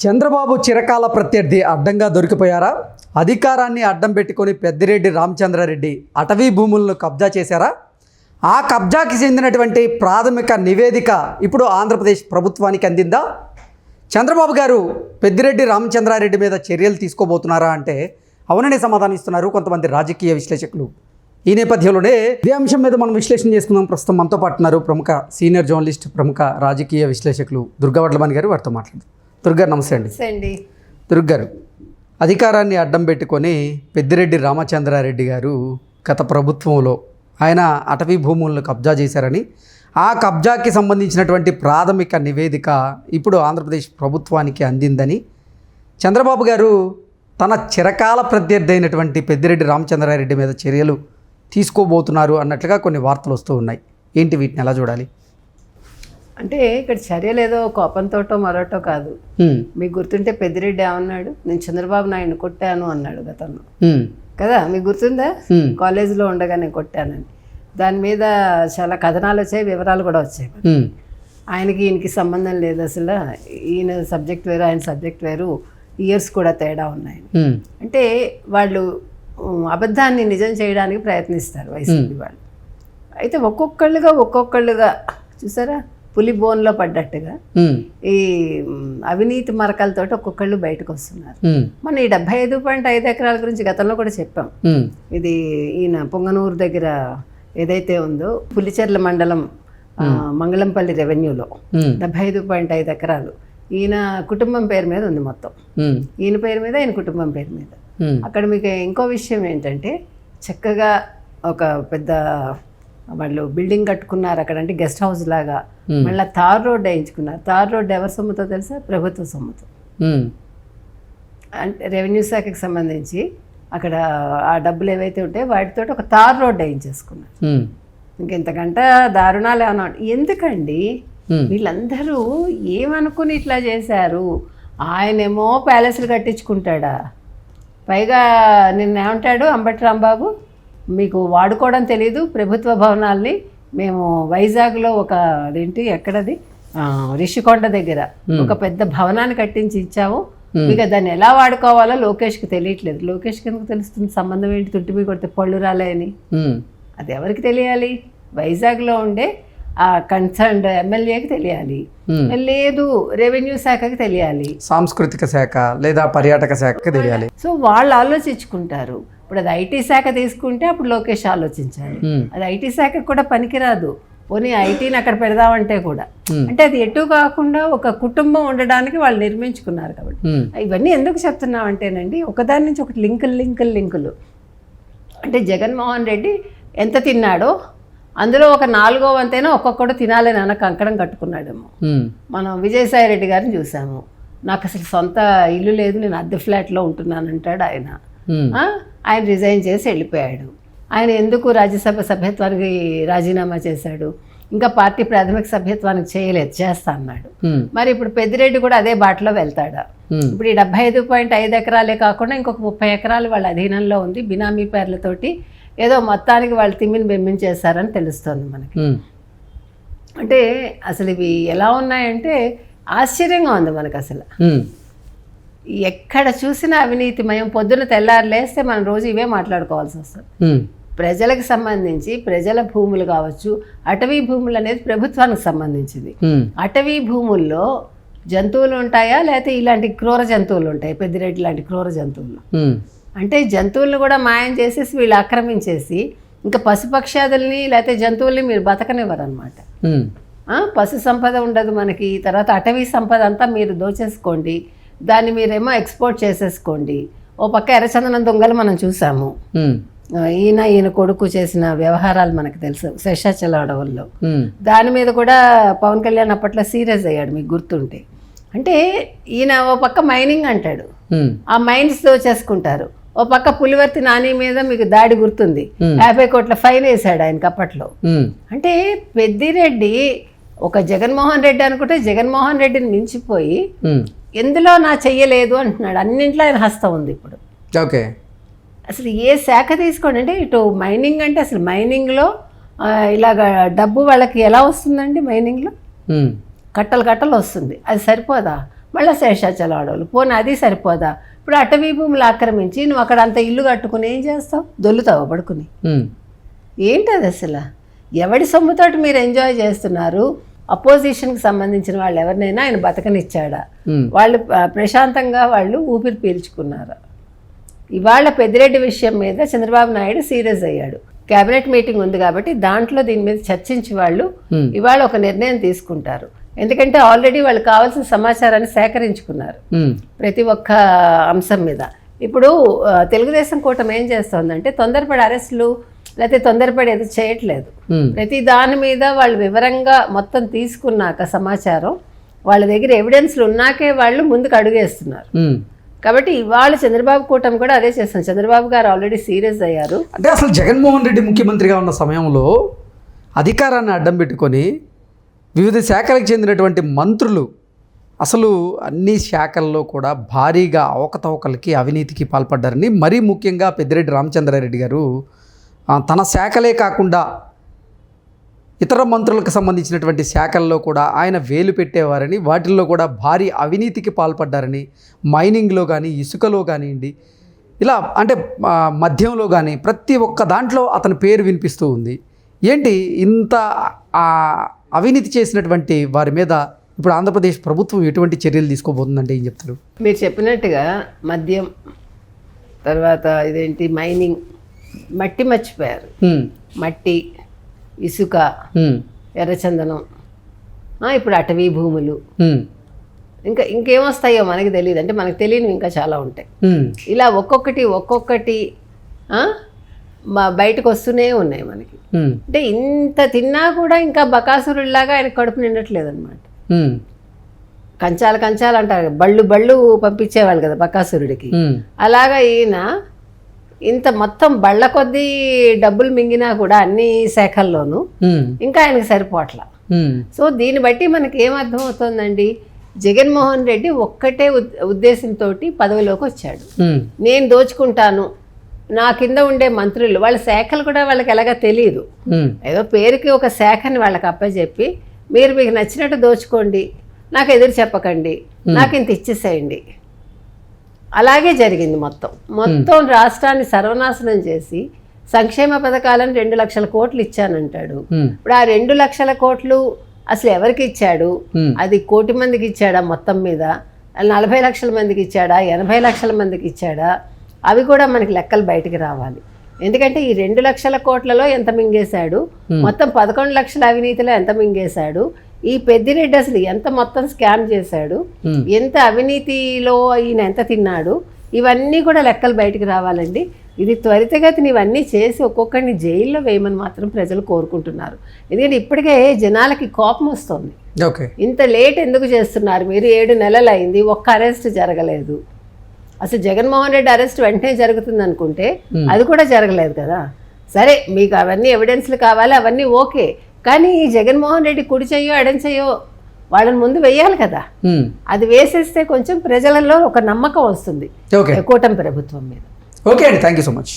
చంద్రబాబు చిరకాల ప్రత్యర్థి అడ్డంగా దొరికిపోయారా? అధికారాన్ని అడ్డం పెట్టుకొని పెద్దిరెడ్డి రామచంద్రారెడ్డి అటవీ భూములను కబ్జా చేశారా? ఆ కబ్జాకి చెందినటువంటి ప్రాథమిక నివేదిక ఇప్పుడు ఆంధ్రప్రదేశ్ ప్రభుత్వానికి అందిందా? చంద్రబాబు గారు పెద్దిరెడ్డి రామచంద్రారెడ్డి మీద చర్యలు తీసుకోబోతున్నారా అంటే అవుననే సమాధానం ఇస్తున్నారు కొంతమంది రాజకీయ విశ్లేషకులు. ఈ నేపథ్యంలోనే ఇదే అంశం మీద మనం విశ్లేషణ చేసుకుందాం. ప్రస్తుతం మనతో పాటున్నారు ప్రముఖ సీనియర్ జర్నలిస్ట్, ప్రముఖ రాజకీయ విశ్లేషకులు దుర్గా వడ్లమణి గారు. వారితో మాట్లాడుతారు. దుర్గారు నమస్తే అండి. దుర్గారు, అధికారాన్ని అడ్డం పెట్టుకొని పెద్దిరెడ్డి రామచంద్రారెడ్డి గారు గత ప్రభుత్వంలో ఆయన అటవీ భూములను కబ్జా చేశారని, ఆ కబ్జాకి సంబంధించినటువంటి ప్రాథమిక నివేదిక ఇప్పుడు ఆంధ్రప్రదేశ్ ప్రభుత్వానికి అందిందని, చంద్రబాబు గారు తన చిరకాల ప్రత్యర్థి అయినటువంటి పెద్దిరెడ్డి రామచంద్రారెడ్డి మీద చర్యలు తీసుకోబోతున్నారు అన్నట్లుగా కొన్ని వార్తలు వస్తూ ఉన్నాయి. ఏంటి, వీటిని ఎలా చూడాలి? అంటే ఇక్కడ చర్యలు ఏదో కోపంతోటో మరోటో కాదు. మీకు గుర్తుంటే పెద్దిరెడ్డి ఏమన్నాడు, నేను చంద్రబాబు నాయుడు కొట్టాను అన్నాడు గతంలో కదా, మీకు గుర్తుందా? కాలేజీలో ఉండగా నేను కొట్టానని. దాని మీద చాలా కథనాలు వచ్చాయి, వివరాలు కూడా వచ్చాయి. ఆయనకి ఈయనకి సంబంధం లేదు, అసలు ఈయన సబ్జెక్ట్ వేరు, ఆయన సబ్జెక్ట్ వేరు, ఇయర్స్ కూడా తేడా ఉన్నాయి. అంటే వాళ్ళు అబద్ధాన్ని నిజం చేయడానికి ప్రయత్నిస్తారు వైసీపీ వాళ్ళు. అయితే ఒక్కొక్కళ్ళుగా చూసారా, పులి బోన్లో పడ్డట్టుగా ఈ అవినీతి మరకలతోటి ఒక్కొక్కళ్ళు బయటకు వస్తున్నారు. మనం ఈ 75.5 ఎకరాల గురించి గతంలో కూడా చెప్పాం. ఇది ఈయన పొంగనూరు దగ్గర ఏదైతే ఉందో పులిచెర్ల మండలం మంగళంపల్లి రెవెన్యూలో 75.5 ఎకరాలు ఈయన కుటుంబం పేరు మీద ఉంది మొత్తం. ఈయన పేరు మీద, ఈయన కుటుంబం పేరు మీద. అక్కడ మీకు ఇంకో విషయం ఏంటంటే, చక్కగా ఒక పెద్ద వాళ్ళు బిల్డింగ్ కట్టుకున్నారు అక్కడ, అంటే గెస్ట్ హౌస్ లాగా. మళ్ళీ తార్ రోడ్ వేయించుకున్నారు. తార్ రోడ్ ఎవరి సొమ్ముతో తెలుసా? ప్రభుత్వ సొమ్ముతో. అంటే రెవెన్యూ శాఖకి సంబంధించి అక్కడ ఆ డబ్బులు ఏవైతే ఉంటాయో వాటితో ఒక తార్ రోడ్ వేయించేసుకున్నారు. ఇంకెంతకంటే దారుణాలు ఏమన్నా ఎందుకండి? వీళ్ళందరూ ఏమనుకుని ఇట్లా చేశారు? ఆయనేమో ప్యాలెస్లు కట్టించుకుంటాడా? పైగా నిన్నేమంటాడు అంబటి రాంబాబు, మీకు వాడుకోవడం తెలీదు ప్రభుత్వ భవనాల్ని. మేము వైజాగ్లో ఒక అదేంటి ఎక్కడది రిషికొండ దగ్గర ఒక పెద్ద భవనాన్ని కట్టించి ఇచ్చాము, ఇక దాన్ని ఎలా వాడుకోవాలో లోకేష్కి తెలియట్లేదు. లోకేష్కి ఎందుకు తెలుస్తుంది? సంబంధం ఏంటి? తుంటిమి కొడితే పళ్ళు రాలే అని అది ఎవరికి తెలియాలి? వైజాగ్లో ఉండే ఆ కన్సర్న్డ్ ఎమ్మెల్యేకి తెలియాలి, లేదు రెవెన్యూ శాఖకి తెలియాలి, సాంస్కృతిక శాఖ లేదా పర్యాటక శాఖకి తెలియాలి. సో వాళ్ళు ఆలోచించుకుంటారు. ఇప్పుడు అది ఐటీ శాఖ తీసుకుంటే అప్పుడు లోకేష్ ఆలోచించాలి. అది ఐటీ శాఖకు కూడా పనికిరాదు. పోనీ ఐటీని అక్కడ పెడదామంటే కూడా, అంటే అది ఎటు కాకుండా ఒక కుటుంబం ఉండడానికి వాళ్ళు నిర్మించుకున్నారు. కాబట్టి ఇవన్నీ ఎందుకు చెప్తున్నామంటేనండి, ఒకదాని నుంచి ఒకటి లింకులు. అంటే జగన్మోహన్ రెడ్డి ఎంత తిన్నాడో అందులో ఒక 4వ వంతైనా ఒక్కొక్కడు తినాలని అన్న కంకణం కట్టుకున్నాడేమో. మనం విజయసాయి రెడ్డి గారిని చూసాము. నాకు అసలు సొంత ఇల్లు లేదు, నేను అద్దె ఫ్లాట్లో ఉంటున్నానంటాడు ఆయన. ఆయన రిజైన్ చేసి వెళ్ళిపోయాడు. ఆయన ఎందుకు రాజ్యసభ సభ్యత్వానికి రాజీనామా చేశాడు? ఇంకా పార్టీ ప్రాథమిక సభ్యత్వానికి చేయలేదు, చేస్తా అన్నాడు. మరి ఇప్పుడు పెద్దిరెడ్డి కూడా అదే బాటలో వెళ్తాడా? ఇప్పుడు ఈ 75.5 ఎకరాలే కాకుండా ఇంకొక 30 ఎకరాలు వాళ్ళ అధీనంలో ఉంది. బినామీ పేర్లతోటి ఏదో మొత్తానికి వాళ్ళు తిమ్మిని బెమ్మించేశారని తెలుస్తుంది మనకి. అంటే అసలు ఇవి ఎలా ఉన్నాయంటే ఆశ్చర్యంగా ఉంది మనకు. అసలు ఎక్కడ చూసినా అవినీతిమయం. పొద్దున తెల్లారు లేస్తే మనం రోజు ఇవే మాట్లాడుకోవాల్సి వస్తుంది. ప్రజలకు సంబంధించి ప్రజల భూములు కావచ్చు, అటవీ భూములు అనేది ప్రభుత్వానికి సంబంధించింది. అటవీ భూముల్లో జంతువులు ఉంటాయా, లేకపోతే ఇలాంటి క్రూర జంతువులు ఉంటాయి? పెద్దిరెడ్డి లాంటి క్రూర జంతువులు అంటే జంతువులను కూడా మాయం చేసేసి వీళ్ళు ఆక్రమించేసి ఇంకా పశుపక్షాదుల్ని లేకపోతే జంతువుల్ని మీరు బతకనివ్వరు అనమాట. పశు సంపద ఉండదు మనకి. తర్వాత అటవీ సంపద అంతా మీరు దోచేసుకోండి, దాన్ని మీరేమో ఎక్స్పోర్ట్ చేసేసుకోండి. ఓ పక్క ఎర్రచందనం దొంగలు మనం చూసాము. ఈయన కొడుకు చేసిన వ్యవహారాలు మనకు తెలుసు శేషాచల అడవుల్లో. దాని మీద కూడా పవన్ కళ్యాణ్ అప్పట్లో సీరియస్ అయ్యాడు, మీకు గుర్తుంటే. అంటే ఈయన ఓ పక్క మైనింగ్ అంటాడు, ఆ మైన్స్ దోచేసుకుంటారు. ఓ పక్క పులివర్తి నాని మీద మీకు దాడి గుర్తుంది, 50 కోట్ల ఫైన్ వేసాడు ఆయనకి అప్పట్లో. అంటే పెద్దిరెడ్డి ఒక జగన్మోహన్ రెడ్డి అనుకుంటే జగన్మోహన్ రెడ్డిని మించిపోయి ఎందులో నా చెయ్యలేదు అంటున్నాడు. అన్నింట్లో ఆయన హస్తం ఉంది ఇప్పుడు. ఓకే, అసలు ఏ శాఖ తీసుకోండి, అంటే ఇటు మైనింగ్ అంటే అసలు మైనింగ్లో ఇలాగ డబ్బు వాళ్ళకి ఎలా వస్తుందండి? మైనింగ్లో కట్టలు వస్తుంది, అది సరిపోదా? మళ్ళీ శేషాచలం అడవులు. పోనీ అది సరిపోదా? ఇప్పుడు అటవీ భూములు ఆక్రమించి నువ్వు అక్కడ అంత ఇల్లు కట్టుకుని ఏం చేస్తావు? దొల్లుతావు పడుకుని. ఏంటి అది అసలు? ఎవడి సొమ్ముతోటి మీరు ఎంజాయ్ చేస్తున్నారు? అపోజిషన్కి సంబంధించిన వాళ్ళు ఎవరినైనా ఆయన బతకనిచ్చాడా? వాళ్ళు ప్రశాంతంగా వాళ్ళు ఊపిరి పీల్చుకున్నారా? ఇవాళ పెద్దిరెడ్డి విషయం మీద చంద్రబాబు నాయుడు సీరియస్ అయ్యాడు. కేబినెట్ మీటింగ్ ఉంది కాబట్టి దాంట్లో దీని మీద చర్చించి వాళ్ళు ఇవాళ ఒక నిర్ణయం తీసుకుంటారు. ఎందుకంటే ఆల్రెడీ వాళ్ళు కావాల్సిన సమాచారాన్ని సేకరించుకున్నారు ప్రతి ఒక్క అంశం మీద. ఇప్పుడు తెలుగుదేశం కూటమి ఏం చేస్తోందంటే తొందరపడి అరెస్టులు లేకపోతే తొందరపడి ఏదో చేయట్లేదు. ప్రతి దాని మీద వాళ్ళు వివరంగా మొత్తం తీసుకున్నాక సమాచారం వాళ్ళ దగ్గర ఎవిడెన్స్లు ఉన్నాకే వాళ్ళు ముందుకు అడుగేస్తున్నారు. కాబట్టి ఇవాళ చంద్రబాబు కూటమి కూడా అదే చేస్తాం. చంద్రబాబు గారు ఆల్రెడీ సీరియస్ అయ్యారు. అంటే అసలు జగన్మోహన్ రెడ్డి ముఖ్యమంత్రిగా ఉన్న సమయంలో అధికారాన్ని అడ్డం పెట్టుకొని వివిధ శాఖలకు చెందినటువంటి మంత్రులు అసలు అన్ని శాఖల్లో కూడా భారీగా అవకతవకలకి అవినీతికి పాల్పడ్డారని, మరీ ముఖ్యంగా పెద్దిరెడ్డి రామచంద్రారెడ్డి గారు తన శాఖలే కాకుండా ఇతర మంత్రులకు సంబంధించినటువంటి శాఖల్లో కూడా ఆయన వేలు పెట్టేవారని, వాటిల్లో కూడా భారీ అవినీతికి పాల్పడ్డారని, మైనింగ్లో కానీ ఇసుకలో కానివ్వండి, ఇలా అంటే మద్యంలో కానీ ప్రతి ఒక్క దాంట్లో అతని పేరు వినిపిస్తూ ఉంది. ఏంటి ఇంత అవినీతి చేసినటువంటి వారి మీద ఇప్పుడు ఆంధ్రప్రదేశ్ ప్రభుత్వం ఎటువంటి చర్యలు తీసుకోబోతుందంటే ఏం చెప్తారు? మీరు చెప్పినట్టుగా మద్యం తర్వాత ఇదేంటి మైనింగ్, మట్టి మర్చిపోయారు. మట్టి, ఇసుక, ఎర్రచందనం, ఇప్పుడు అటవీ భూములు, ఇంకేమొస్తాయో మనకి తెలియదు. అంటే మనకు తెలియనివి ఇంకా చాలా ఉంటాయి. ఇలా ఒక్కొక్కటి బయటకు వస్తూనే ఉన్నాయి మనకి. అంటే ఇంత తిన్నా కూడా ఇంకా బకాసురుడిలాగా ఆయన కడుపు నిండట్లేదు అనమాట. కంచాలు అంటారు, బళ్ళు పంపించేవాళ్ళు కదా బకాసురుడికి. అలాగా ఈయన ఇంత మొత్తం బళ్ళ కొద్దీ డబ్బులు మింగినా కూడా అన్ని శాఖల్లోనూ ఇంకా ఆయనకు సరిపోట్ల. సో దీన్ని బట్టి మనకి ఏమర్థం అవుతుందండి, జగన్మోహన్ రెడ్డి ఒక్కటే ఉద్దేశంతో పదవిలోకి వచ్చాడు. నేను దోచుకుంటాను, నా కింద ఉండే మంత్రులు వాళ్ళ శాఖలు కూడా వాళ్ళకి ఎలాగా తెలియదు, ఏదో పేరుకి ఒక శాఖని వాళ్ళకి అప్పచెప్పి మీరు మీకు నచ్చినట్టు దోచుకోండి, నాకు ఎదురు చెప్పకండి, నాకు ఇంత ఇచ్చేసేయండి. అలాగే జరిగింది. మొత్తం రాష్ట్రాన్ని సర్వనాశనం చేసి సంక్షేమ పథకాలను 2 లక్షల కోట్లు ఇచ్చానంటాడు. ఇప్పుడు ఆ 2 లక్షల కోట్లు అసలు ఎవరికి ఇచ్చాడు? అది 1 కోటి మందికి ఇచ్చాడా? మొత్తం మీద 40 లక్షల మందికి ఇచ్చాడా? 80 లక్షల మందికి ఇచ్చాడా? అవి కూడా మనకి లెక్కలు బయటికి రావాలి. ఎందుకంటే ఈ 2 లక్షల కోట్లలో ఎంత మింగేశాడు, మొత్తం 11 లక్షల అవినీతిలో ఎంత మింగేశాడు, ఈ పెద్దిరెడ్డి అసలు ఎంత మొత్తం స్కామ్ చేశాడు, ఎంత అవినీతిలో ఈయన ఎంత తిన్నాడు, ఇవన్నీ కూడా లెక్కలు బయటికి రావాలండి. ఇది త్వరితగతిని ఇవన్నీ చేసి ఒక్కొక్కరిని జైల్లో వేయమని మాత్రం ప్రజలు కోరుకుంటున్నారు. ఎందుకంటే ఇప్పటికే జనాలకి కోపం వస్తుంది. ఇంత లేట్ ఎందుకు చేస్తున్నారు మీరు? 7 నెలలు అయింది, ఒక్క అరెస్ట్ జరగలేదు. అసలు జగన్మోహన్ రెడ్డి అరెస్ట్ వెంటనే జరుగుతుంది అనుకుంటే అది కూడా జరగలేదు కదా. సరే మీకు అవన్నీ ఎవిడెన్స్లు కావాలి, అవన్నీ ఓకే, కానీ ఈ జగన్మోహన్ రెడ్డి కుడి చెయ్యో ఎడం చెయ్యో వాళ్ళని ముందు వెయ్యాలి కదా. అది వేసేస్తే కొంచెం ప్రజలలో ఒక నమ్మకం వస్తుంది కూటమి ప్రభుత్వం మీద. ఓకే అండి, థ్యాంక్ యూ సో మచ్.